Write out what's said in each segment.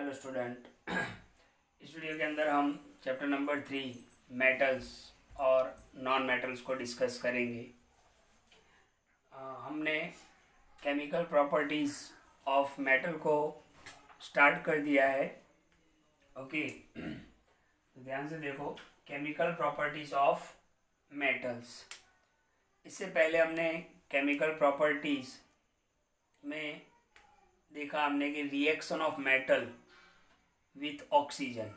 Hello student. इस video के अंदर हम चैप्टर नंबर 3 मेटल्स और नॉन मेटल्स को डिस्कस करेंगे। हमने केमिकल प्रॉपर्टीज़ ऑफ मेटल को स्टार्ट कर दिया है। ओके, तो ध्यान से देखो, केमिकल प्रॉपर्टीज़ ऑफ मेटल्स। इससे पहले हमने केमिकल प्रॉपर्टीज़ में देखा हमने कि reaction of metal with oxygen.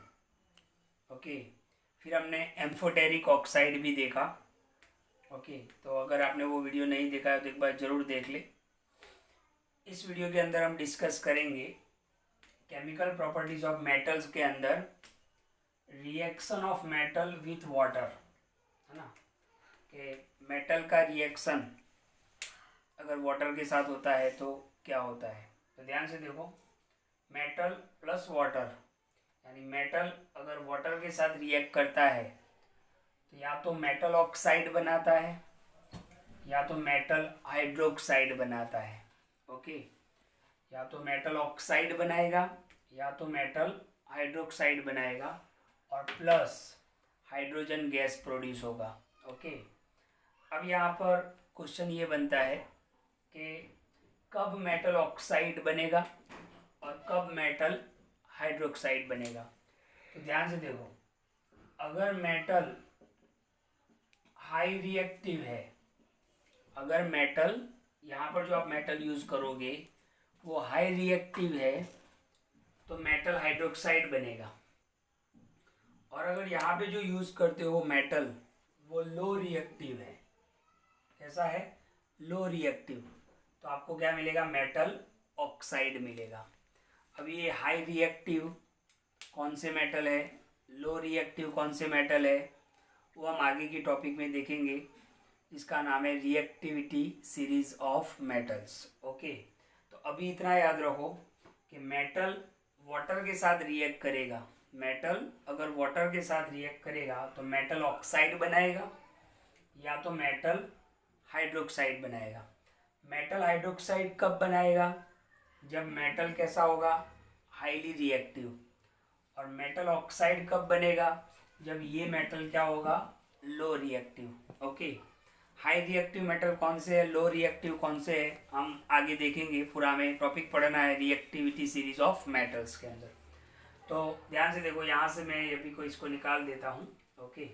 Okay, फिर हमने एम्फोटेरिक ऑक्साइड भी देखा। ओके, तो अगर आपने वो वीडियो नहीं देखा है तो एक बार ज़रूर देख ले। इस वीडियो के अंदर हम डिस्कस करेंगे केमिकल प्रॉपर्टीज ऑफ मेटल्स के अंदर reaction of metal with water, है ना, कि मेटल का रिएक्शन अगर वाटर के साथ होता है तो क्या होता है। तो ध्यान से देखो, मेटल प्लस वाटर, यानी मेटल अगर वाटर के साथ रिएक्ट करता है तो या तो मेटल ऑक्साइड बनाता है या तो मेटल हाइड्रोक्साइड बनाता है। ओके, या तो मेटल ऑक्साइड बनाएगा या तो मेटल हाइड्रोक्साइड बनाएगा और प्लस हाइड्रोजन गैस प्रोड्यूस होगा। ओके, अब यहाँ पर क्वेश्चन ये बनता है कि कब मेटल ऑक्साइड बनेगा और कब मेटल हाइड्रोक्साइड बनेगा। तो ध्यान से देखो, अगर मेटल हाई रिएक्टिव है, अगर मेटल यहाँ पर जो आप मेटल यूज करोगे वो हाई रिएक्टिव है तो मेटल हाइड्रोक्साइड बनेगा। और अगर यहाँ पे जो यूज करते हो मेटल वो लो रिएक्टिव है, कैसा है, लो रिएक्टिव, तो आपको क्या मिलेगा, मेटल ऑक्साइड मिलेगा। अब ये हाई रिएक्टिव कौन से मेटल है, लो रिएक्टिव कौन से मेटल है, वो हम आगे की टॉपिक में देखेंगे, जिसका नाम है reactivity series of metals. Okay, तो अभी इतना याद रखो कि मेटल वाटर के साथ रिएक्ट करेगा, मेटल अगर वाटर के साथ रिएक्ट करेगा तो मेटल ऑक्साइड बनाएगा या तो मेटल हाइड्रोक्साइड बनाएगा। मेटल हाइड्रोक्साइड कब बनाएगा, जब मेटल कैसा होगा, हाईली रिएक्टिव। और मेटल ऑक्साइड कब बनेगा, जब ये मेटल क्या होगा, low reactive. Okay, high reactive metal कौन से है, लो रिएक्टिव कौन से है, हम आगे देखेंगे। पूरा हमें टॉपिक पढ़ना है रिएक्टिविटी सीरीज ऑफ मेटल्स के अंदर। तो ध्यान से देखो, यहाँ से मैं अभी को इसको निकाल देता हूँ। ओके,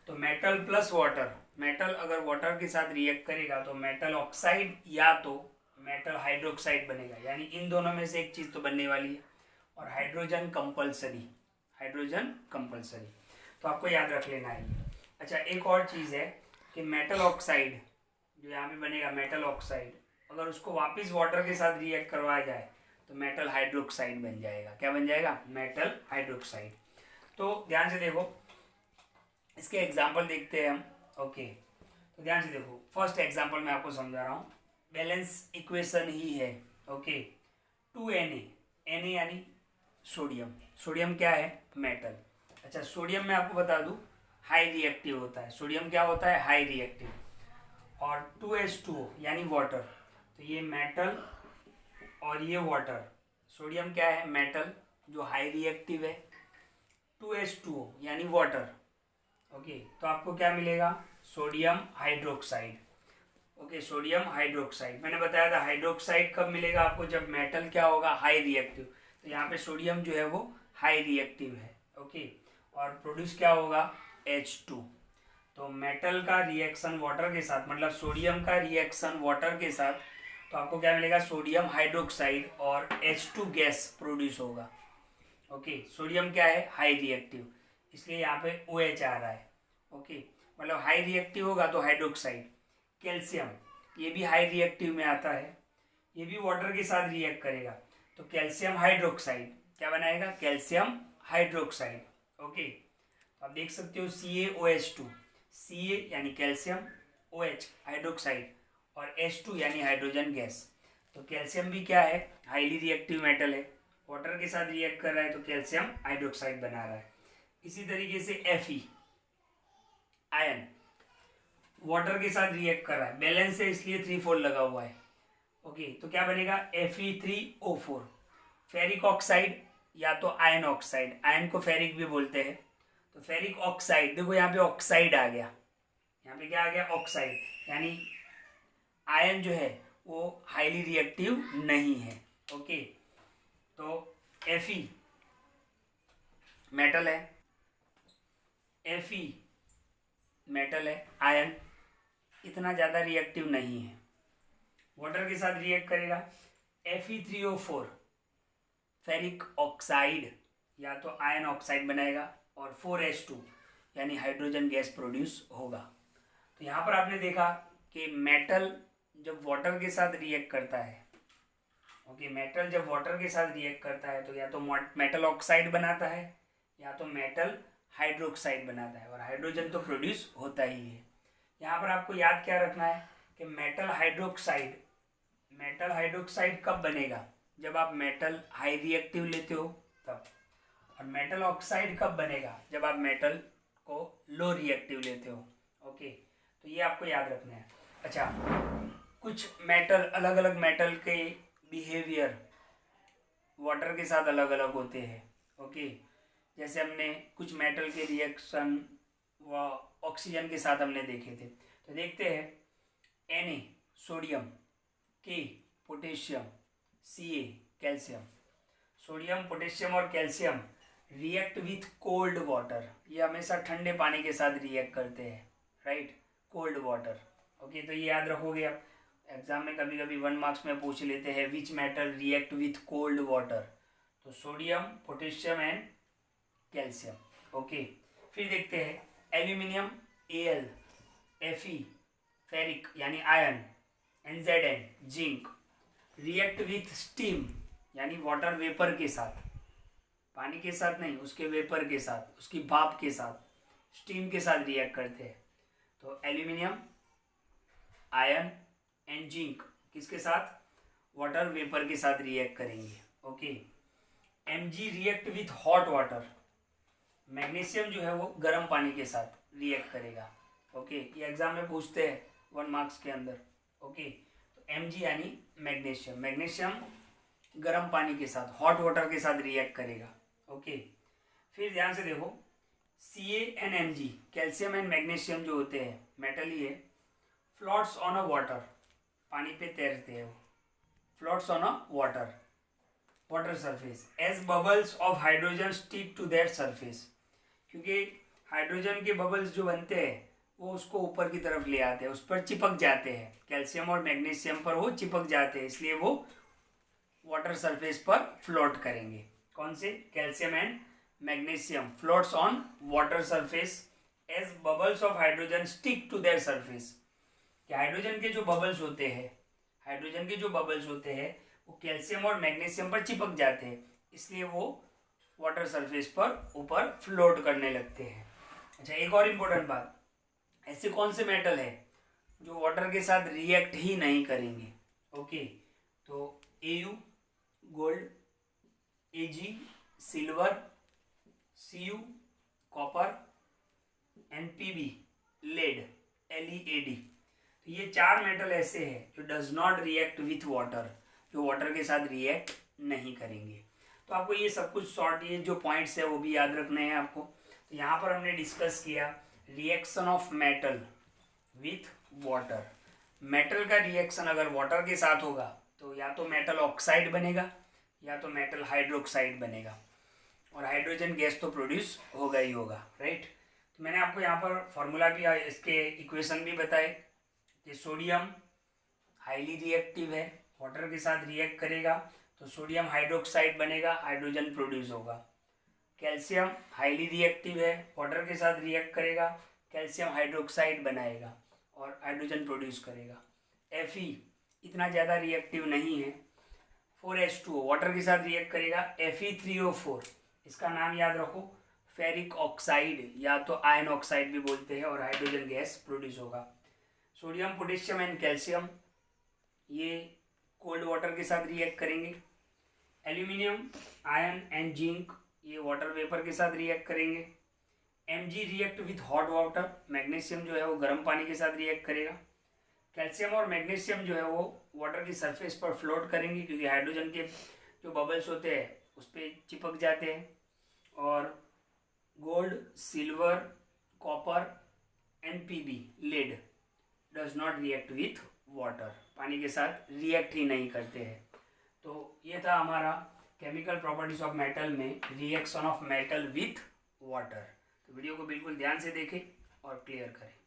तो मेटल प्लस वाटर, मेटल अगर वाटर के साथ रिएक्ट करेगा तो मेटल ऑक्साइड या तो मेटल हाइड्रोक्साइड बनेगा, यानी इन दोनों में से एक चीज़ तो बनने वाली है। और हाइड्रोजन कंपलसरी, हाइड्रोजन कंपलसरी, तो आपको याद रख लेना है। अच्छा, एक और चीज़ है कि मेटल ऑक्साइड जो यहाँ पे बनेगा, मेटल ऑक्साइड अगर उसको वापस वाटर के साथ रिएक्ट करवाया जाए तो मेटल हाइड्रोक्साइड बन जाएगा। क्या बन जाएगा, मेटल हाइड्रोक्साइड। तो ध्यान से देखो, इसके एग्जाम्पल देखते हैं हम। ओके, तो ध्यान से देखो, फर्स्ट एग्जाम्पल मैं आपको समझा रहा हूँ, बैलेंस इक्वेशन ही है। ओके, 2Na, Na यानी सोडियम, सोडियम क्या है, मेटल। अच्छा, सोडियम मैं आपको बता दूं हाई रिएक्टिव होता है, सोडियम क्या होता है, हाई रिएक्टिव। और 2H2O यानी वाटर, तो ये मेटल और ये वाटर, सोडियम क्या है, मेटल जो हाई रिएक्टिव है, 2H2O यानी वाटर। ओके, तो आपको क्या मिलेगा, sodium hydroxide. Okay, sodium hydroxide मैंने बताया था, हाइड्रोक्साइड कब मिलेगा आपको, जब मेटल क्या होगा, हाई रिएक्टिव। तो यहाँ पे सोडियम जो है वो हाई रिएक्टिव है। ओके, और प्रोड्यूस क्या होगा, H2। तो मेटल का रिएक्शन वाटर के साथ, मतलब सोडियम का रिएक्शन वाटर के साथ, तो आपको क्या मिलेगा, सोडियम हाइड्रोक्साइड और H2 गैस प्रोड्यूस होगा। ओके, सोडियम क्या है, हाई रिएक्टिव, इसलिए यहाँ पे OH आ रहा है। ओके, मतलब हाई रिएक्टिव होगा तो हाइड्रोक्साइड। कैल्शियम, ये भी हाई रिएक्टिव में आता है, ये भी वाटर के साथ रिएक्ट करेगा, तो कैल्शियम हाइड्रोक्साइड क्या बनाएगा, कैल्शियम हाइड्रोक्साइड। ओके, तो आप देख सकते हो CaOH2, Ca यानी कैल्शियम, OH हाइड्रोक्साइड और H2 यानी हाइड्रोजन गैस। तो कैल्शियम भी क्या है, हाईली रिएक्टिव मेटल है, वाटर के साथ रिएक्ट कर रहा है तो कैल्शियम हाइड्रोक्साइड बना रहा है। इसी तरीके से Fe, आयन, वाटर के साथ रिएक्ट कर रहा है, बैलेंस है इसलिए 3-4 लगा हुआ है। ओके, तो क्या बनेगा, Fe3O4। फेरिक ऑक्साइड या तो आयन ऑक्साइड, आयन को फेरिक भी बोलते हैं, तो फेरिक ऑक्साइड, देखो यहाँ पे ऑक्साइड आ गया, यहाँ पे क्या आ गया, ऑक्साइड, यानी आयन जो है वो हाईली रिएक्टिव नहीं है। ओके, तो Fe मेटल है, Fe मेटल है, आयन इतना ज़्यादा रिएक्टिव नहीं है, वाटर के साथ रिएक्ट करेगा, Fe3O4 फेरिक ऑक्साइड या तो आयन ऑक्साइड बनाएगा और 4H2 यानी हाइड्रोजन गैस प्रोड्यूस होगा। तो यहाँ पर आपने देखा कि मेटल जब वाटर के साथ रिएक्ट करता है, ओके, मेटल जब वाटर के साथ रिएक्ट करता है तो या तो मेटल ऑक्साइड बनाता है या तो मेटल हाइड्रोक्साइड बनाता है, और हाइड्रोजन तो प्रोड्यूस होता ही है। यहाँ पर आपको याद क्या रखना है कि मेटल हाइड्रोक्साइड कब बनेगा, जब आप मेटल हाई रिएक्टिव लेते हो तब, और मेटल ऑक्साइड कब बनेगा, जब आप मेटल को लो रिएक्टिव लेते हो। ओके, तो ये आपको याद रखना है। अच्छा, कुछ मेटल, अलग अलग मेटल के बिहेवियर वाटर के साथ अलग अलग होते हैं। ओके, जैसे हमने कुछ मेटल के रिएक्शन व ऑक्सीजन के साथ हमने देखे थे, तो देखते हैं Na sodium, K potassium, Ca calcium. Sodium, potassium और calcium react with cold water, ये हमेशा ठंडे पानी के साथ रिएक्ट करते हैं, राइट, कोल्ड वाटर। ओके, तो ये याद रखोगे आप, एग्जाम में कभी कभी 1 मार्क्स में पूछ लेते हैं which metal react with cold water, तो sodium, potassium and calcium. Okay, फिर देखते हैं एल्यूमिनियम, Al, Fe फेरिक यानी iron, Nzn zinc react with steam यानी वाटर वेपर के साथ, पानी के साथ नहीं, उसके वेपर के साथ, उसकी भाप के साथ, स्टीम के साथ रिएक्ट करते हैं। तो एल्यूमिनियम, आयरन एंड जिंक किसके साथ, वाटर वेपर के साथ रिएक्ट करेंगे। Okay, Mg react with hot water, magnesium जो है वो गर्म पानी के साथ रिएक्ट करेगा। ओके, ये एग्जाम में पूछते हैं 1 मार्क्स के अंदर। ओके, तो Mg यानी मैग्नीशियम, मैग्नीशियम गर्म पानी के साथ, हॉट वाटर के साथ रिएक्ट करेगा। ओके, फिर ध्यान से देखो, Ca and Mg, calcium and magnesium जो होते हैं, मेटल ही है, फ्लोट्स ऑन अ वाटर, पानी पे तैरते हैं वो, floats on a water surface as bubbles of hydrogen stick to their surface, क्योंकि हाइड्रोजन के बबल्स जो बनते हैं वो उसको ऊपर की तरफ ले आते हैं, उस पर चिपक जाते हैं, कैल्शियम और मैग्नीशियम पर वो चिपक जाते हैं, इसलिए वो वाटर सरफेस पर फ्लोट करेंगे। कौन से, calcium and magnesium floats on water surface as bubbles of hydrogen stick to their surface, कि हाइड्रोजन के जो बबल्स होते हैं वो कैल्शियम और मैग्नीशियम पर चिपक जाते हैं, इसलिए वो वाटर सरफेस पर ऊपर फ्लोट करने लगते हैं। अच्छा, एक और इम्पोर्टेंट बात, ऐसे कौन से मेटल है जो वाटर के साथ रिएक्ट ही नहीं करेंगे। ओके, तो Au gold, Ag silver, Cu copper and Pb lead, Lead। तो ये 4 मेटल ऐसे हैं जो does not react with water, जो वाटर के साथ रिएक्ट नहीं करेंगे। तो आपको ये सब कुछ शॉर्ट, ये जो पॉइंट्स है वो भी याद रखने हैं आपको। तो यहाँ पर हमने डिस्कस किया reaction of metal with water. Metal का रिएक्शन अगर वाटर के साथ होगा तो या तो मेटल ऑक्साइड बनेगा या तो मेटल हाइड्रोक्साइड बनेगा, और हाइड्रोजन गैस तो प्रोड्यूस होगा ही होगा, राइट। तो मैंने आपको यहाँ पर फॉर्मूला भी, इसके इक्वेशन भी बताए कि सोडियम हाईली रिएक्टिव है, वाटर के साथ रिएक्ट करेगा तो सोडियम हाइड्रोक्साइड बनेगा, हाइड्रोजन प्रोड्यूस होगा। कैल्शियम हाईली रिएक्टिव है, वाटर के साथ रिएक्ट करेगा, कैल्शियम हाइड्रोक्साइड बनाएगा और हाइड्रोजन प्रोड्यूस करेगा। Fe इतना ज़्यादा रिएक्टिव नहीं है, 4H2O वाटर के साथ रिएक्ट करेगा, Fe3O4, इसका नाम याद रखो, फेरिक ऑक्साइड या तो आयन ऑक्साइड भी बोलते हैं, और हाइड्रोजन गैस प्रोड्यूस होगा। सोडियम, पोटेशियम एंड कैल्शियम ये कोल्ड वाटर के साथ रिएक्ट करेंगे। एल्यूमिनियम, आयन एंड जिंक ये वाटर वेपर के साथ रिएक्ट करेंगे। Mg react with hot water, magnesium जो है वो गर्म पानी के साथ रिएक्ट करेगा। कैल्शियम और मैग्नीशियम जो है वो वाटर की सरफेस पर फ्लोट करेंगे, क्योंकि हाइड्रोजन के जो बबल्स होते हैं उस पर चिपक जाते हैं। और gold, silver, copper and PB, lead does not react with water, पानी के साथ रिएक्ट ही नहीं करते हैं। तो ये था हमारा केमिकल प्रॉपर्टीज ऑफ मेटल में reaction of metal with water. तो वीडियो को बिल्कुल ध्यान से देखें और क्लियर करें।